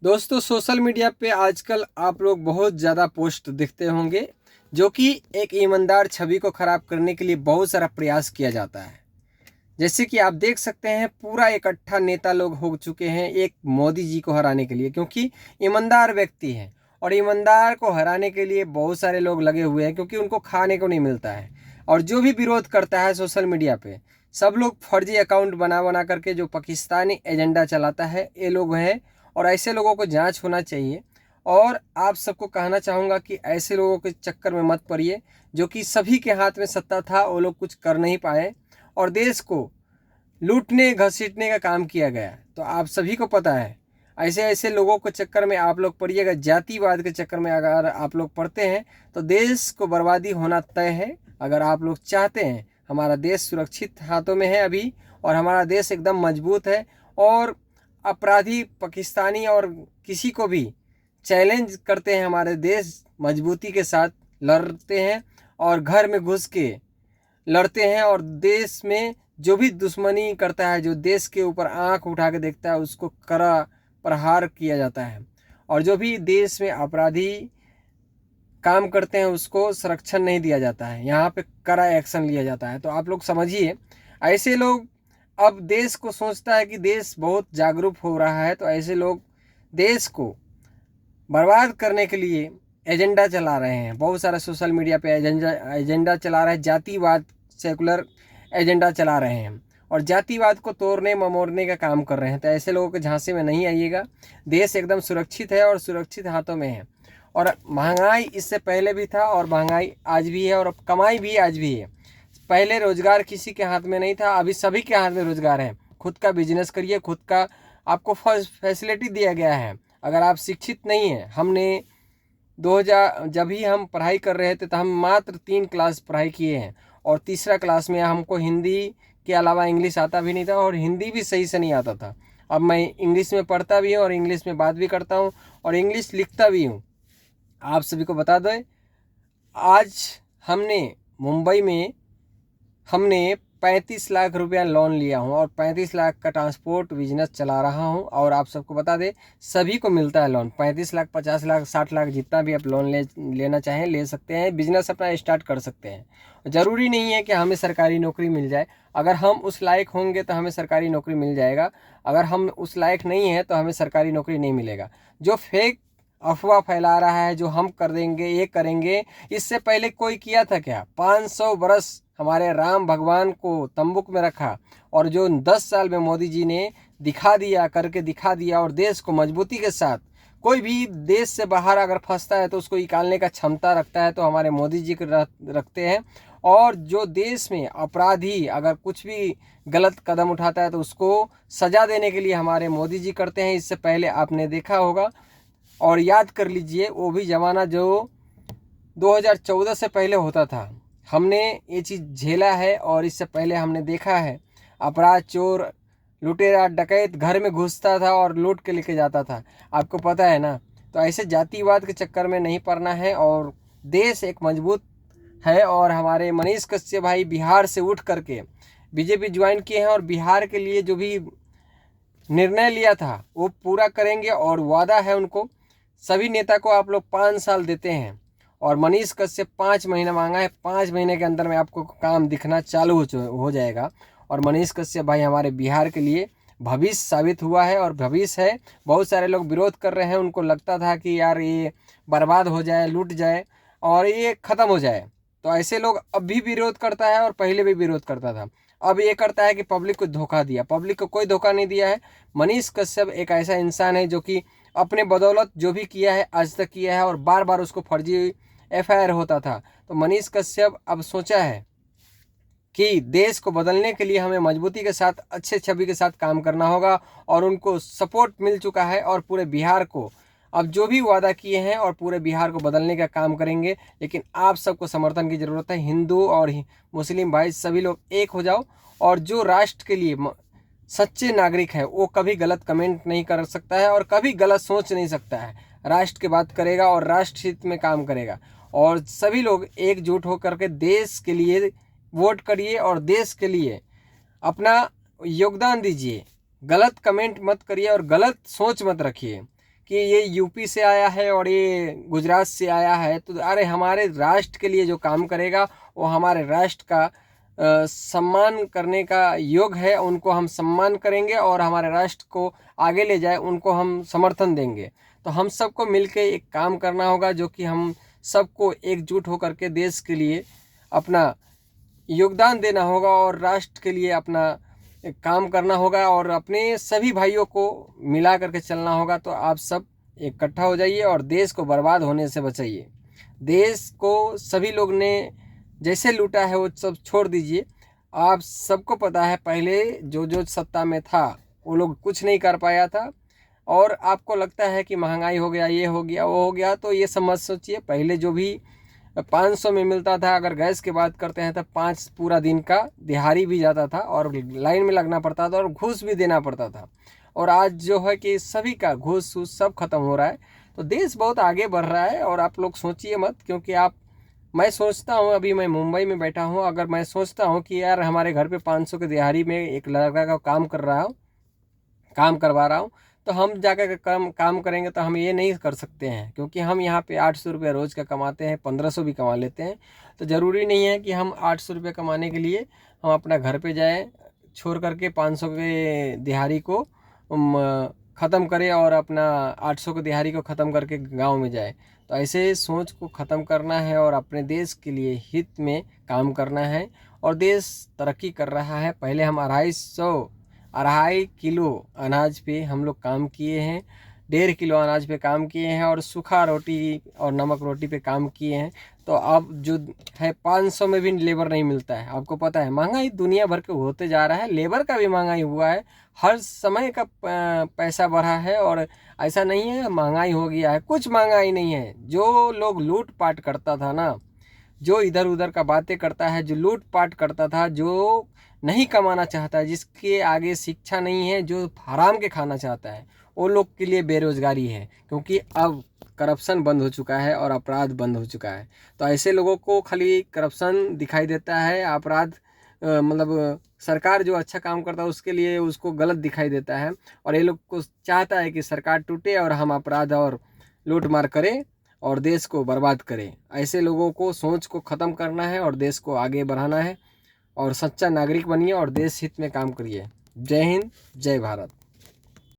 दोस्तों social media पे आजकल आप लोग बहुत ज़्यादा पोस्ट दिखते होंगे जो कि एक ईमानदार छवि को ख़राब करने के लिए बहुत सारा प्रयास किया जाता है। जैसे कि आप देख सकते हैं पूरा इकट्ठा नेता लोग हो चुके हैं एक मोदी जी को हराने के लिए, क्योंकि ईमानदार व्यक्ति हैं और ईमानदार को हराने के लिए बहुत सारे लोग लगे हुए हैं क्योंकि उनको खाने को नहीं मिलता है। और जो भी विरोध करता है सोशल मीडिया पे सब लोग फर्जी अकाउंट बना बना करके जो पाकिस्तानी एजेंडा चलाता है ये लोग हैं। और ऐसे लोगों को जांच होना चाहिए। और आप सबको कहना चाहूँगा कि ऐसे लोगों के चक्कर में मत पड़िए जो कि सभी के हाथ में सत्ता था, वो लोग कुछ कर नहीं पाए और देश को लूटने घसीटने का काम किया गया। तो आप सभी को पता है ऐसे ऐसे लोगों के चक्कर में आप लोग पड़िएगा, जातिवाद के चक्कर में अगर आप लोग पड़ते हैं तो देश को बर्बादी होना तय है। अगर आप लोग चाहते हैं हमारा देश सुरक्षित हाथों में है अभी और हमारा देश एकदम मजबूत है और अपराधी पाकिस्तानी और किसी को भी चैलेंज करते हैं, हमारे देश मजबूती के साथ लड़ते हैं और घर में घुस के लड़ते हैं और देश में जो भी दुश्मनी करता है, जो देश के ऊपर आंख उठा के देखता है उसको कड़ा प्रहार किया जाता है और जो भी देश में अपराधी काम करते हैं उसको संरक्षण नहीं दिया जाता है, यहाँ पे कड़ा एक्शन लिया जाता है। तो आप लोग समझिए ऐसे लोग अब देश को सोचता है कि देश बहुत जागरूक हो रहा है, तो ऐसे लोग देश को बर्बाद करने के लिए एजेंडा चला रहे हैं। बहुत सारा सोशल मीडिया पे एजेंडा चला रहे हैं, जातिवाद सेकुलर एजेंडा चला रहे हैं और जातिवाद को तोड़ने ममोड़ने का काम कर रहे हैं। तो ऐसे लोगों के झांसे में नहीं आइएगा। देश एकदम सुरक्षित है और सुरक्षित हाथों में है और महंगाई इससे पहले भी था और महंगाई आज भी है और कमाई भी आज भी है। पहले रोजगार किसी के हाथ में नहीं था, अभी सभी के हाथ में रोजगार है। खुद का बिजनेस करिए, खुद का आपको फैसिलिटी दिया गया है। अगर आप शिक्षित नहीं हैं, हमने 2000 जब भी हम पढ़ाई कर रहे थे तो हम मात्र 3 क्लास पढ़ाई किए हैं और तीसरा क्लास में हमको हिंदी के अलावा इंग्लिश आता भी नहीं था और हिंदी भी सही से नहीं आता था। अब मैं इंग्लिश में पढ़ता भी हूँ और इंग्लिश में बात भी करता हूँ और इंग्लिश लिखता भी हूँ। आप सभी को बता दें आज हमने मुंबई में हमने 35 लाख रुपया लोन लिया हूँ और 35 लाख का ट्रांसपोर्ट बिजनेस चला रहा हूँ। और आप सबको बता दें सभी को मिलता है लोन, 35 लाख 50 लाख 60 लाख जितना भी आप लोन लेना चाहें ले सकते हैं, बिजनेस अपना स्टार्ट कर सकते हैं। ज़रूरी नहीं है कि हमें सरकारी नौकरी मिल जाए, अगर हम उस लायक होंगे तो हमें सरकारी नौकरी मिल जाएगा, अगर हम उस लायक नहीं हैं तो हमें सरकारी नौकरी नहीं मिलेगा। जो फेक अफवाह फैला रहा है जो हम कर देंगे ये करेंगे, इससे पहले कोई किया था क्या? 500 बरस हमारे राम भगवान को तंबूक में रखा और जो 10 साल में मोदी जी ने दिखा दिया, करके दिखा दिया और देश को मजबूती के साथ, कोई भी देश से बाहर अगर फंसता है तो उसको निकालने का क्षमता रखता है तो हमारे मोदी जी को रखते हैं। और जो देश में अपराधी अगर कुछ भी गलत कदम उठाता है तो उसको सजा देने के लिए हमारे मोदी जी करते हैं। इससे पहले आपने देखा होगा और याद कर लीजिए वो भी ज़माना जो 2014 से पहले होता था, हमने ये चीज़ झेला है और इससे पहले हमने देखा है। अपराध चोर लुटेरा डकैत घर में घुसता था और लूट के लेके जाता था, आपको पता है ना। तो ऐसे जातिवाद के चक्कर में नहीं पड़ना है और देश एक मजबूत है। और हमारे मनीष कश्यप भाई बिहार से उठ करके बीजेपी ज्वाइन किए हैं और बिहार के लिए जो भी निर्णय लिया था वो पूरा करेंगे और वादा है उनको। सभी नेता को आप लोग 5 साल देते हैं और मनीष कश्यप 5 महीना मांगा है, 5 महीने के अंदर में आपको काम दिखना चालू हो जाएगा। और मनीष कश्यप भाई हमारे बिहार के लिए भविष्य साबित हुआ है और भविष्य है। बहुत सारे लोग विरोध कर रहे हैं, उनको लगता था कि यार ये बर्बाद हो जाए, लूट जाए और ये ख़त्म हो जाए। तो ऐसे लोग अब भी विरोध करता है और पहले भी विरोध करता था। अब ये करता है कि पब्लिक को धोखा दिया, पब्लिक को कोई धोखा नहीं दिया है। मनीष कश्यप एक ऐसा इंसान है जो कि अपने बदौलत जो भी किया है आज तक किया है और बार बार उसको फर्जी एफआईआर होता था। तो मनीष कश्यप अब सोचा है कि देश को बदलने के लिए हमें मजबूती के साथ अच्छे छवि के साथ काम करना होगा और उनको सपोर्ट मिल चुका है और पूरे बिहार को अब जो भी वादा किए हैं और पूरे बिहार को बदलने का काम करेंगे। लेकिन आप सबको समर्थन की ज़रूरत है, हिंदू और मुस्लिम भाई सभी लोग एक हो जाओ और जो राष्ट्र के लिए सच्चे नागरिक है वो कभी गलत कमेंट नहीं कर सकता है और कभी गलत सोच नहीं सकता है, राष्ट्र की बात करेगा और राष्ट्र हित में काम करेगा। और सभी लोग एकजुट होकर के देश के लिए वोट करिए और देश के लिए अपना योगदान दीजिए। गलत कमेंट मत करिए और गलत सोच मत रखिए कि ये यूपी से आया है और ये गुजरात से आया है, तो अरे हमारे राष्ट्र के लिए जो काम करेगा वो हमारे राष्ट्र का सम्मान करने का योग है, उनको हम सम्मान करेंगे और हमारे राष्ट्र को आगे ले जाए उनको हम समर्थन देंगे। तो हम सबको मिलकर एक काम करना होगा, जो कि हम सबको एकजुट होकर के देश के लिए अपना योगदान देना होगा और राष्ट्र के लिए अपना काम करना होगा और अपने सभी भाइयों को मिला करके चलना होगा। तो आप सब इकट्ठा हो जाइए और देश को बर्बाद होने से बचाइए। देश को सभी लोग ने जैसे लूटा है वो सब छोड़ दीजिए। आप सबको पता है पहले जो सत्ता में था वो लोग कुछ नहीं कर पाया था, और आपको लगता है कि महंगाई हो गया, ये हो गया, वो हो गया, तो ये सब मत सोचिए। पहले जो भी 500 में मिलता था, अगर गैस की बात करते हैं तो 5 पूरा दिन का दिहाड़ी भी जाता था और लाइन में लगना पड़ता था और घूस भी देना पड़ता था। और आज जो है कि सभी का घूस सब खत्म हो रहा है। तो देश बहुत आगे बढ़ रहा है और आप लोग सोचिए मत, क्योंकि मैं सोचता हूँ, अभी मैं मुंबई में बैठा हूँ, अगर मैं सोचता हूँ कि यार हमारे घर पे 500 के दिहाड़ी में एक लड़का का काम करवा रहा हूँ, तो हम जाकर काम करेंगे तो हम ये नहीं कर सकते हैं, क्योंकि हम यहाँ पे 800 रुपये रोज़ का कमाते हैं, 1500 भी कमा लेते हैं। तो ज़रूरी नहीं है कि हम 800 रुपये कमाने के लिए हम अपना घर पे जाएं, छोड़ करके 500 के दिहाड़ी को ख़त्म करें और अपना 800 के दिहाड़ी को ख़त्म करके गांव में जाए। तो ऐसे सोच को ख़त्म करना है और अपने देश के लिए हित में काम करना है। और देश तरक्की कर रहा है। पहले हम 2.5 किलो अनाज पे हम लोग काम किए हैं, 1.5 किलो अनाज पे काम किए हैं और सूखा रोटी और नमक रोटी पे काम किए हैं। तो अब जो है 500 में भी लेबर नहीं मिलता है। आपको पता है महंगाई दुनिया भर के होते जा रहा है, लेबर का भी महंगाई हुआ है, हर समय का पैसा बढ़ा है। और ऐसा नहीं है महंगाई हो गया है, कुछ महंगाई नहीं है। जो लोग लूट पाट करता था ना, जो इधर उधर का बातें करता है, जो लूट पाट करता था, जो नहीं कमाना चाहता है, जिसके आगे शिक्षा नहीं है, जो हराम के खाना चाहता है, वो लोग के लिए बेरोजगारी है। क्योंकि अब करप्शन बंद हो चुका है और अपराध बंद हो चुका है। तो ऐसे लोगों को खाली करप्शन दिखाई देता है, अपराध मतलब सरकार जो अच्छा काम करता है उसके लिए उसको गलत दिखाई देता है। और ये लोग को चाहता है कि सरकार टूटे और हम अपराध और लूट मार करें और देश को बर्बाद करें। ऐसे लोगों को सोच को ख़त्म करना है और देश को आगे बढ़ाना है। और सच्चा नागरिक बनिए और देश हित में काम करिए। जय हिंद, जय भारत।